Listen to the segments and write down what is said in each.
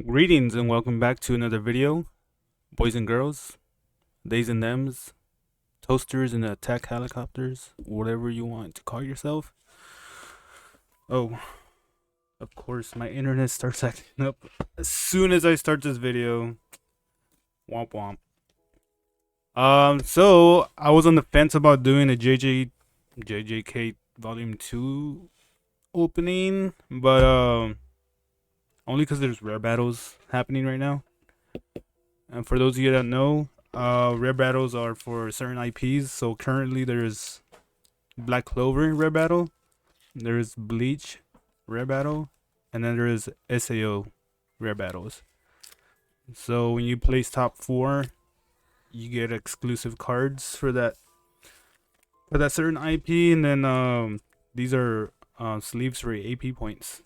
Greetings and welcome back to another video, boys and girls, theys and thems, toasters and attack helicopters, whatever you want to call yourself. Oh, of course, my internet starts acting up as soon as I start this video. Womp womp. So I was on the fence about doing a JJK Volume 2 opening, but only because there's rare battles happening right now. And for those of you that know, rare battles are for certain IPs. So currently there's Black Clover rare battle, there's Bleach rare battle, and then there is SAO rare battles. So when you place top 4, you get exclusive cards for that certain IP, and then these are sleeves for AP points.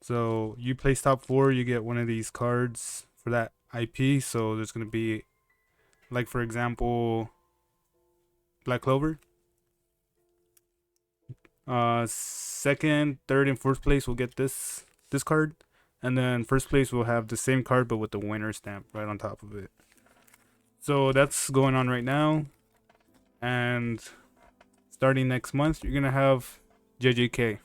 So you place top 4, you get one of these cards for that IP. So there's gonna be, like, for example, Black Clover. Second, third, and fourth place will get this card, and then first place will have the same card but with the winner stamp right on top of it. So that's going on right now, and starting next month, you're gonna have JJK.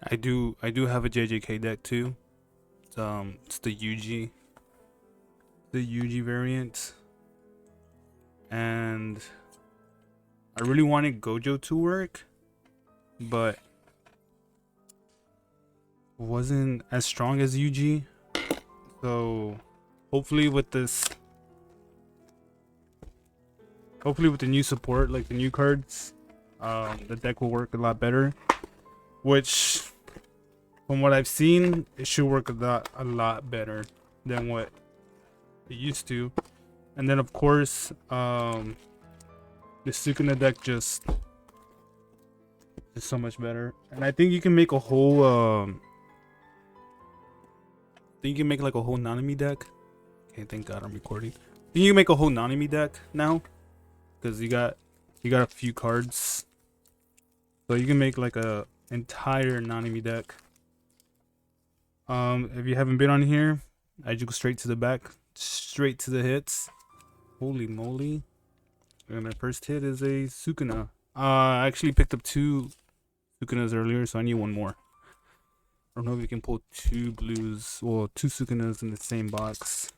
I do have a JJK deck too. It's the UG variant, and I really wanted Gojo to work, but wasn't as strong as UG. So hopefully with the new support, like the new cards, the deck will work a lot better. Which, from what I've seen, it should work a lot better than what it used to. And then of course, the Sukuna deck just is so much better. And I think you can make a whole like a whole Nanami deck. Okay, thank God I'm recording. I think you can make a whole Nanami deck now, because you got a few cards, so you can make like a entire Nanami deck. If you haven't been on here, I just go straight to the back, straight to the hits. Holy moly! And my first hit is a Sukuna. I actually picked up 2 Sukunas earlier, so I need one more. I don't know if you can pull 2 blues, well, 2 Sukunas in the same box.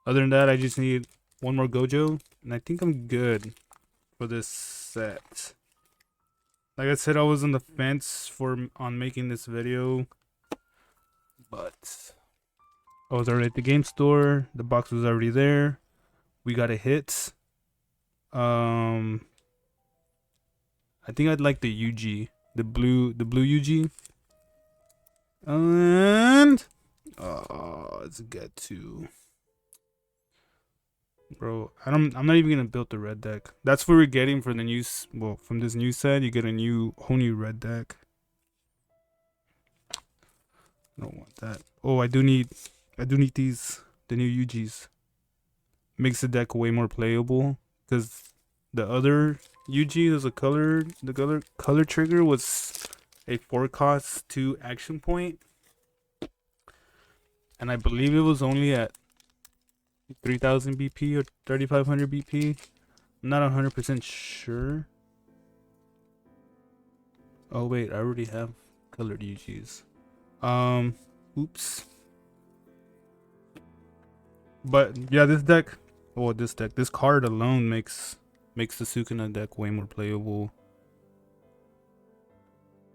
Other than that, I just need one more Gojo, and I think I'm good for this set. Like I said, I was on the fence on making this video, but I was already at the game store. The box was already there. We got a hit. I think I'd like the UG, the blue UG. And let's get to, bro. I'm not even gonna build the red deck. That's what we're getting for the new. Well, from this new set, you get a whole new red deck. I don't want that. Oh, I do need these, the new UGs. Makes the deck way more playable, because the other UG, there's the color trigger was a 4-cost 2 action point, and I believe it was only at 3000 BP or 3500 BP. I'm not 100% sure. Oh wait, I already have colored UGs. Oops. But yeah, this card alone makes the Sukuna deck way more playable.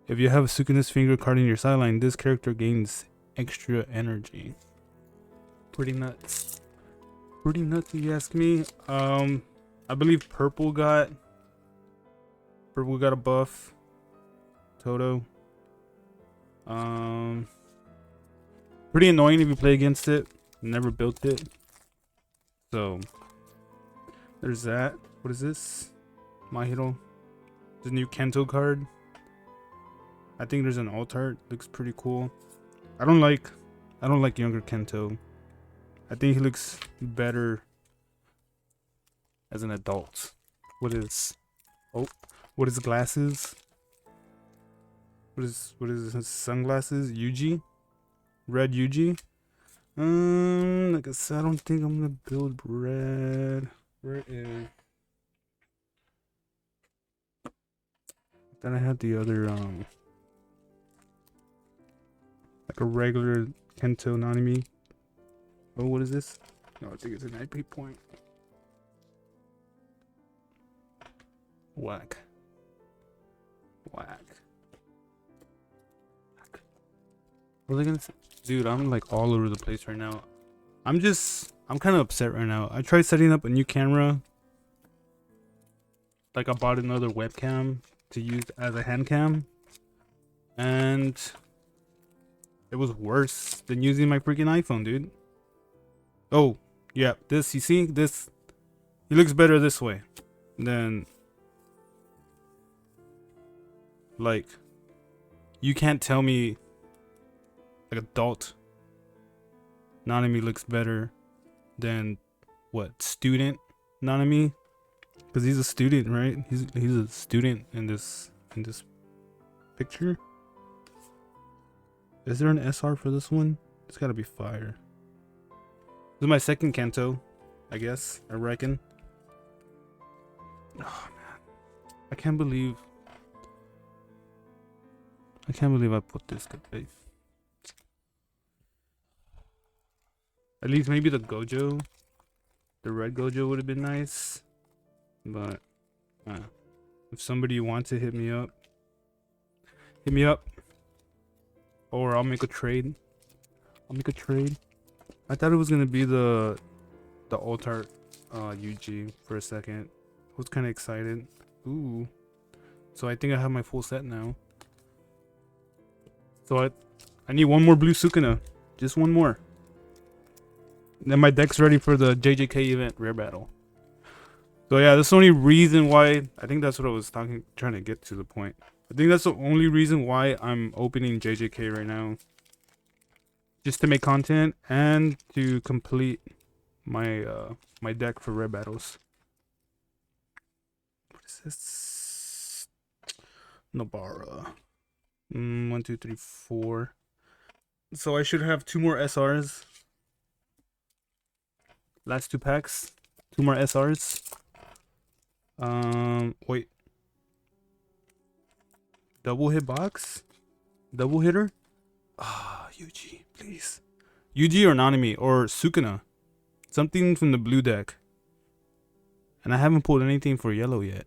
If you have a Sukuna's finger card in your sideline, this character gains extra energy. Pretty nuts. Pretty nuts, if you ask me. I believe purple got a buff. Toto. Pretty annoying if you play against it. Never built it. So there's that. What is this? My Hero. The new Kento card. I think there's an alt art. Looks pretty cool. I don't like younger Kento. I think he looks better as an adult. What is glasses? What is his sunglasses? UG? Red UG? Like I said, I don't think I'm gonna build red. Where is? Then I had the other like a regular Kento Nanami. Oh, what is this? No, I think it's an IP point. Whack. What was I gonna say? Dude, I'm like all over the place right now. I'm kind of upset right now. I tried setting up a new camera. Like I bought another webcam to use as a hand cam. And it was worse than using my freaking iPhone, dude. Oh, yeah, you see, it looks better this way than, like, you can't tell me, like, adult Nanami looks better than, what, student Nanami? Because he's a student, right? He's a student in this picture. Is there an SR for this one? It's gotta be fire. This is my second Kanto, I guess. I reckon. Oh man, I can't believe I put this good face. At least maybe the Gojo, the red Gojo would have been nice. But if somebody wants to hit me up, or I'll make a trade. I thought it was gonna be the Altar UG for a second. I was kind of excited. Ooh, so I think I have my full set now. So I need one more blue Sukuna, just one more. Then my deck's ready for the JJK event rare battle. So yeah, that's the only reason why. I think that's what I was trying to get to the point. I think that's the only reason why I'm opening JJK right now. Just to make content and to complete my my deck for rare battles. What is this? Nobara. 1, 2, 3, 4. So I should have 2 more SRs. Last 2 packs. 2 more SRs. Wait. Double hit box? Double hitter? Ah, Yuji, please. Yuji or Nanami or Sukuna. Something from the blue deck. And I haven't pulled anything for yellow yet.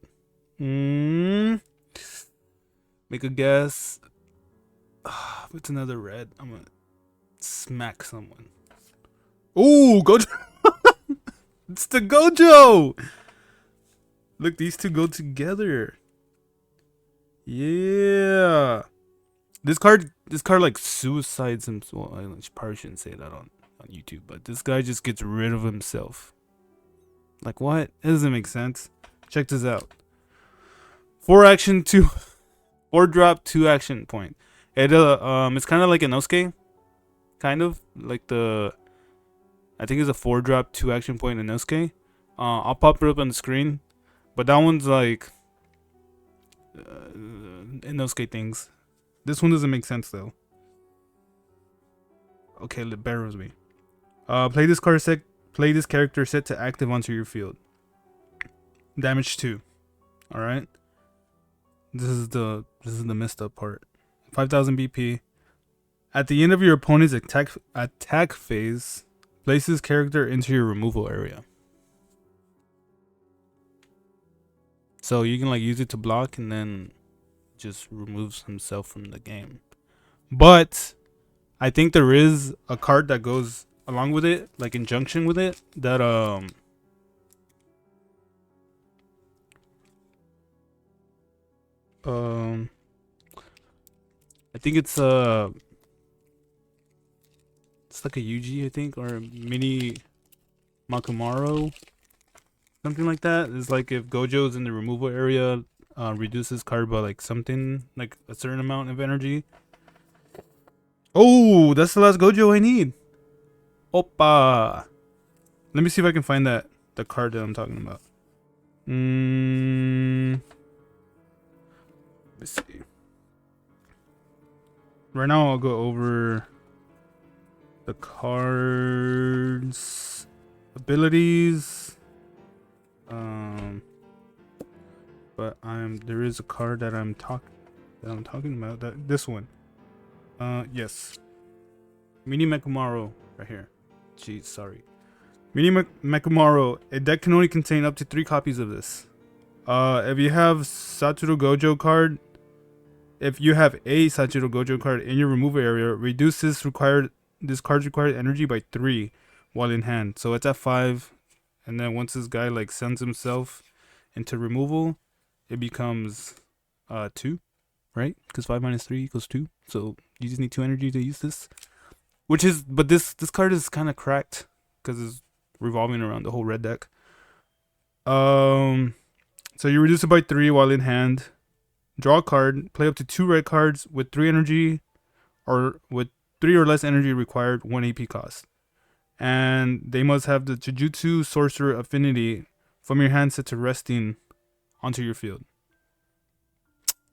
Make a guess. If it's another red, I'm gonna smack someone. Ooh, Gojo! It's the Gojo! Look, these two go together. Yeah. This card like suicides himself. Well, I probably shouldn't say that on YouTube, but this guy just gets rid of himself. Like what? It doesn't make sense. Check this out. 4 action, 2 4 drop, 2 action point. It's kind of like an Inosuke. Kind of like I think it's a 4 drop, 2 action point in Inosuke. I'll pop it up on the screen. But that one's like Inosuke things. This one doesn't make sense though. Okay, bear with me. Play this character set to active onto your field. Damage 2. All right. This is the messed up part. 5,000 BP. At the end of your opponent's attack phase, place this character into your removal area. So you can like use it to block and then just removes himself from the game. But I think there is a card that goes along with it, like in conjunction with it, that I think it's like a Yuji, I think, or a mini Makumaro. Something like that. It's like if Gojo's in the removal area, reduces card by like something, like a certain amount of energy. Oh, that's the last Gojo I need. Opa. Let me see if I can find the card that I'm talking about. Let's see. Right now I'll go over the cards, abilities. But there is a card that I'm talking about. This one. Yes. Mini Mechamaru right here. Jeez, sorry. Mini Mechamaru. A deck can only contain up to 3 copies of this. If you have Satoru Gojo card, if you have a Satoru Gojo card in your removal area, reduce this card's required energy by 3 while in hand. So it's at 5, and then once this guy like sends himself into removal, it becomes 2, right? Because 5 minus 3 equals 2. So you just need 2 energy to use this. But this card is kind of cracked because it's revolving around the whole red deck. So you reduce it by 3 while in hand. Draw a card. Play up to 2 red cards with 3 energy, or with 3 or less energy required, 1 AP cost. And they must have the Jujutsu Sorcerer affinity from your hand set to resting onto your field.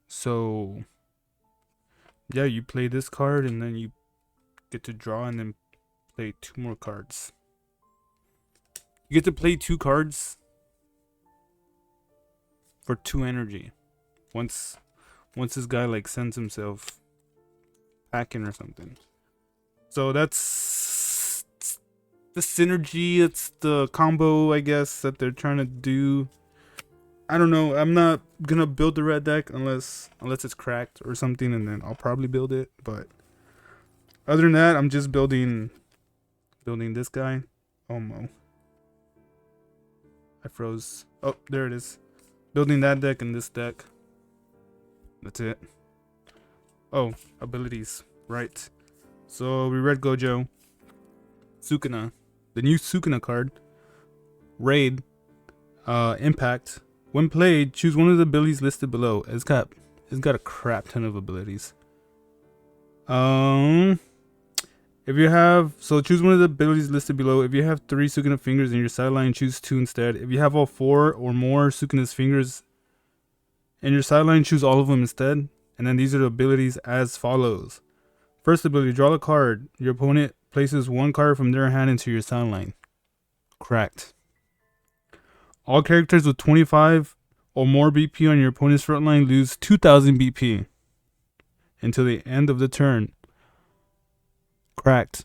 So yeah, you play this card and then you get to draw and then play 2 more cards. You get to play 2 cards for 2 energy. Once this guy like sends himself packing or something. So that's the synergy, it's the combo, I guess, that they're trying to do. I don't know. I'm not gonna build the red deck unless it's cracked or something, and then I'll probably build it. But other than that, I'm just building this guy. Oh mo. I froze. Oh, there it is. Building that deck and this deck. That's it. Oh, abilities. Right. So we read Gojo. Sukuna. The new Sukuna card. Raid. Impact. When played, choose one of the abilities listed below. It's got a crap ton of abilities. If you have, so choose one of the abilities listed below. If you have 3 Sukuna fingers in your sideline, choose 2 instead. If you have all 4 or more Sukuna's fingers in your sideline, choose all of them instead. And then these are the abilities as follows. First ability, draw a card. Your opponent places 1 card from their hand into your sideline. Cracked. All characters with 25 or more BP on your opponent's front line lose 2000 BP until the end of the turn. Cracked.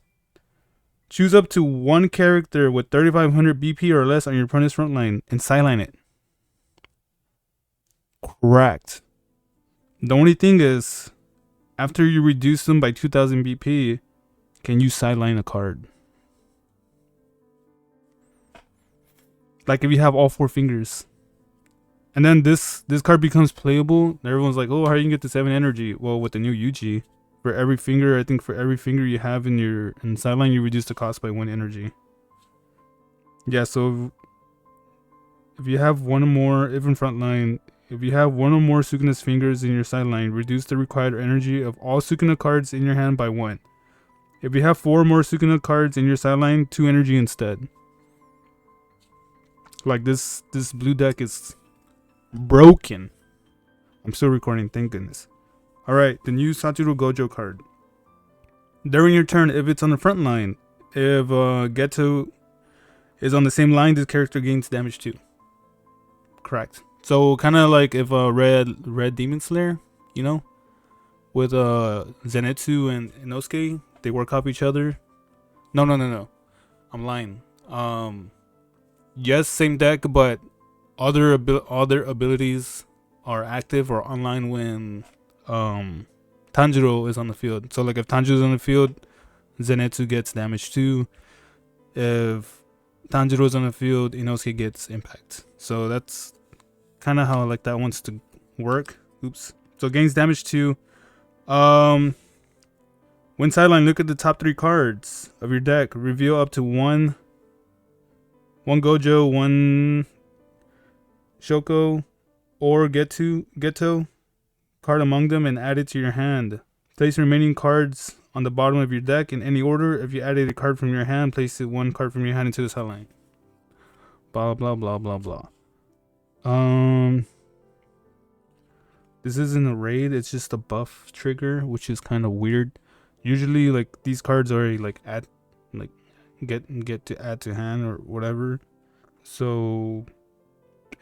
Choose up to 1 character with 3500 BP or less on your opponent's front line and sideline it. Cracked. The only thing is, after you reduce them by 2000 BP, can you sideline a card? Like if you have all 4 fingers. And then this card becomes playable. Everyone's like, oh, how are you gonna get the 7 energy? Well, with the new Yuji, for every finger, I think for every finger you have in sideline, you reduce the cost by 1 energy. Yeah, so if you have one or more, even frontline, if you have 1 or more Sukuna's fingers in your sideline, reduce the required energy of all Sukuna cards in your hand by 1. If you have 4 or more Sukuna cards in your sideline, 2 energy instead. Like this blue deck is broken. I'm still recording, thank goodness. Alright, the new Satoru Gojo card. During your turn, if it's on the front line, if Geto is on the same line, this character gains damage too. Correct. So kind of like if Red Demon Slayer, you know, with Zenitsu and Inosuke, they work off each other. No. I'm lying. Yes, same deck, but other abilities are active or online when Tanjiro is on the field. So like if Tanjiro is on the field, Zenitsu gets damage too. If Tanjiro is on the field, Inosuke gets impact. So that's kind of how like that wants to work. Oops. So it gains damage too. When sideline, look at the top 3 cards of your deck. Reveal up to one Gojo, 1 Shoko, or Geto card among them and add it to your hand. Place remaining cards on the bottom of your deck in any order. If you added a card from your hand, place it one card from your hand into the sideline. Blah blah blah blah blah. This isn't a raid, it's just a buff trigger, which is kind of weird. Usually like these cards already like add like get to add to hand or whatever. So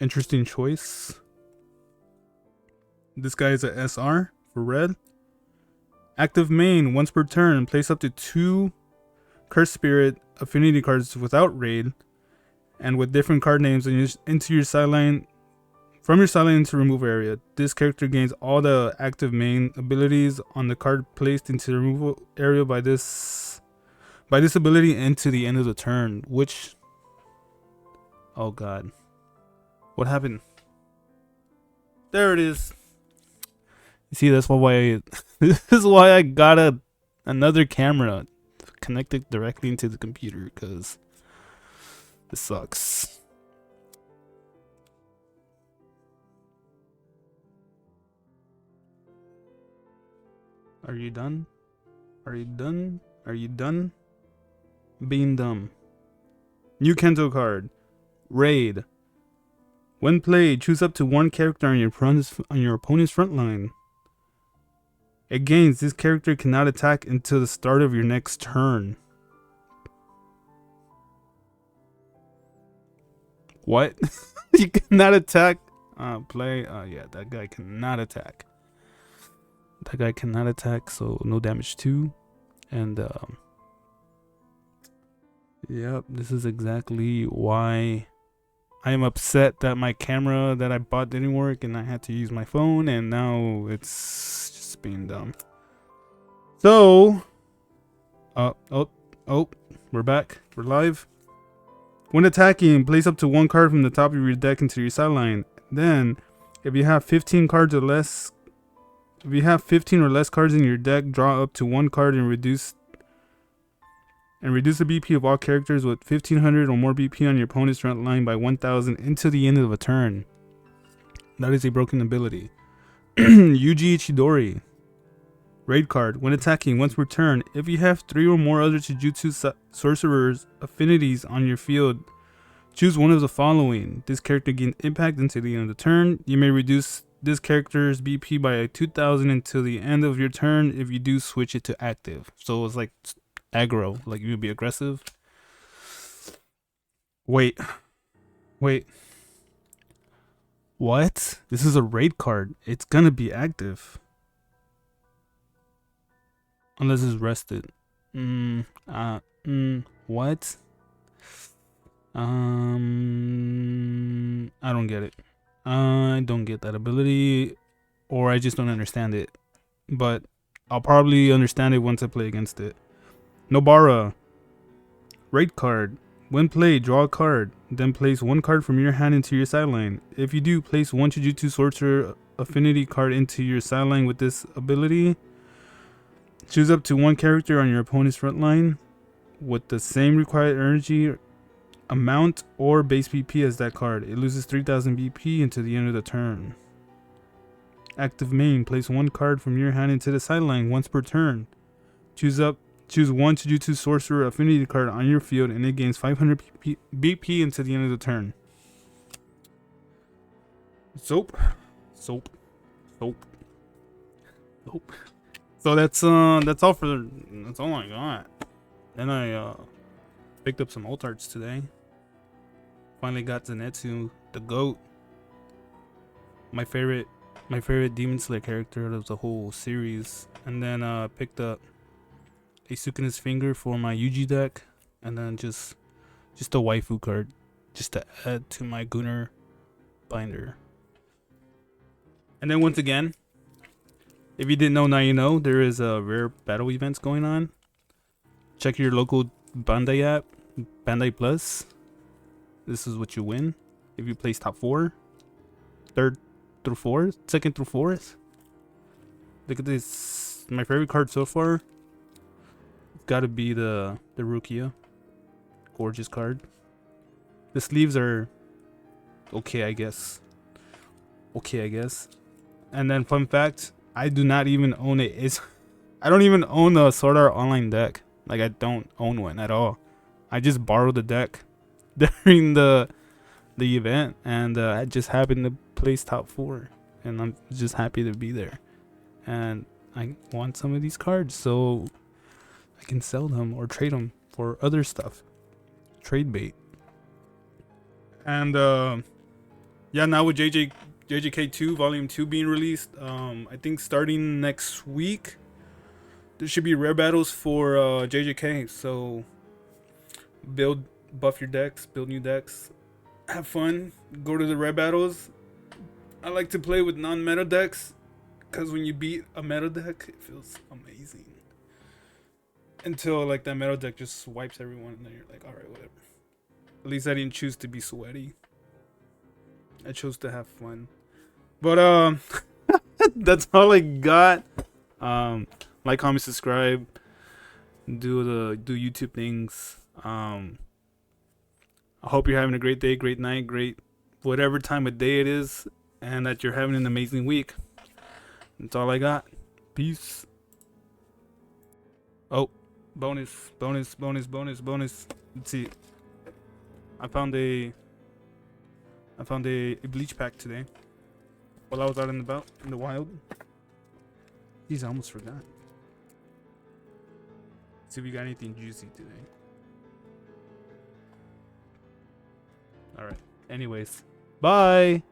interesting choice. This guy is a SR for red. Active main, once per turn, place up to 2 Curse Spirit affinity cards without raid and with different card names into your sideline, from your sideline into removal area. This character gains all the active main abilities on the card placed into the removal area by this ability into the end of the turn, which, oh god, what happened? There it is. You see, that's why this is why I got another camera connected directly into the computer, because this sucks. Are you done? Are you done? Are you done being dumb? New Kento card. Raid. When played, choose up to 1 character on your opponent's front line. It gains, this character cannot attack until the start of your next turn. What? You cannot attack? Yeah, that guy cannot attack. That guy cannot attack, so no damage too. And yep, this is exactly why I am upset that my camera that I bought didn't work and I had to use my phone, and now it's just being dumb. So we're back. We're live. When attacking, place up to 1 card from the top of your deck into your sideline. Then, if you have 15 cards or less, if you have 15 or less cards in your deck, draw up to 1 card and reduce the BP of all characters with 1500 or more BP on your opponent's front line by 1000 until the end of a turn. That is a broken ability. Yuji Ichidori. Raid card. When attacking, once per turn, if you have 3 or more other Jujutsu sorcerers affinities on your field, choose one of the following. This character gains impact until the end of the turn. You may reduce this character's BP by 2000 until the end of your turn. If you do, switch it to active. So it's like aggro, like you would be aggressive. Wait. What? This is a raid card. It's gonna be active. Unless it's rested. What? I don't get it. I don't get that ability, or I just don't understand it. But I'll probably understand it once I play against it. Nobara. Raid card. When played, draw a card. Then place 1 card from your hand into your sideline. If you do, place 1 Jujutsu Sorcerer affinity card into your sideline with this ability. Choose up to 1 character on your opponent's front line with the same required energy amount or base BP as that card. It loses 3000 BP until the end of the turn. Active main. Place 1 card from your hand into the sideline once per turn. Choose 1 Jujutsu Sorcerer affinity card on your field and it gains 500 BP until the end of the turn. Soap. So that's all I got. Then I picked up some alt arts today. Finally got Zenitsu, the GOAT. My favorite Demon Slayer character of the whole series. And then picked up a Sukina's Finger for my Yuji deck, and then just a waifu card just to add to my Gunner binder. And then once again, if you didn't know, now you know, there is rare battle events going on. Check your local Bandai app, Bandai Plus. This is what you win if you place top 4, 3rd through 4th, 2nd through 4th. Look at this, my favorite card so far. It's got to be the Rukia. Gorgeous card. The sleeves are okay, I guess. And then fun fact, I do not even own it. I don't even own the Sword Art Online deck. Like I don't own one at all. I just borrowed the deck during the event, and I just happened to place top 4, and I'm just happy to be there. And I want some of these cards so I can sell them or trade them for other stuff. Trade bait. And yeah, now with JJK2 Volume 2 being released, I think starting next week there should be rare battles for JJK. So buff your decks, build new decks, have fun, go to the rare battles. I like to play with non-meta decks because when you beat a meta deck, it feels amazing. Until like that meta deck just wipes everyone, and then you're like, all right, whatever. At least I didn't choose to be sweaty. I chose to have fun. But that's all I got. Like, comment, subscribe, do YouTube things. I hope you're having a great day, great night, great whatever time of day it is, and that you're having an amazing week. That's all I got. Peace. Oh, bonus. Let's see. I found a bleach pack today while I was out in the wild. Jeez, I almost forgot. See if we got anything juicy today. Alright. Anyways. Bye!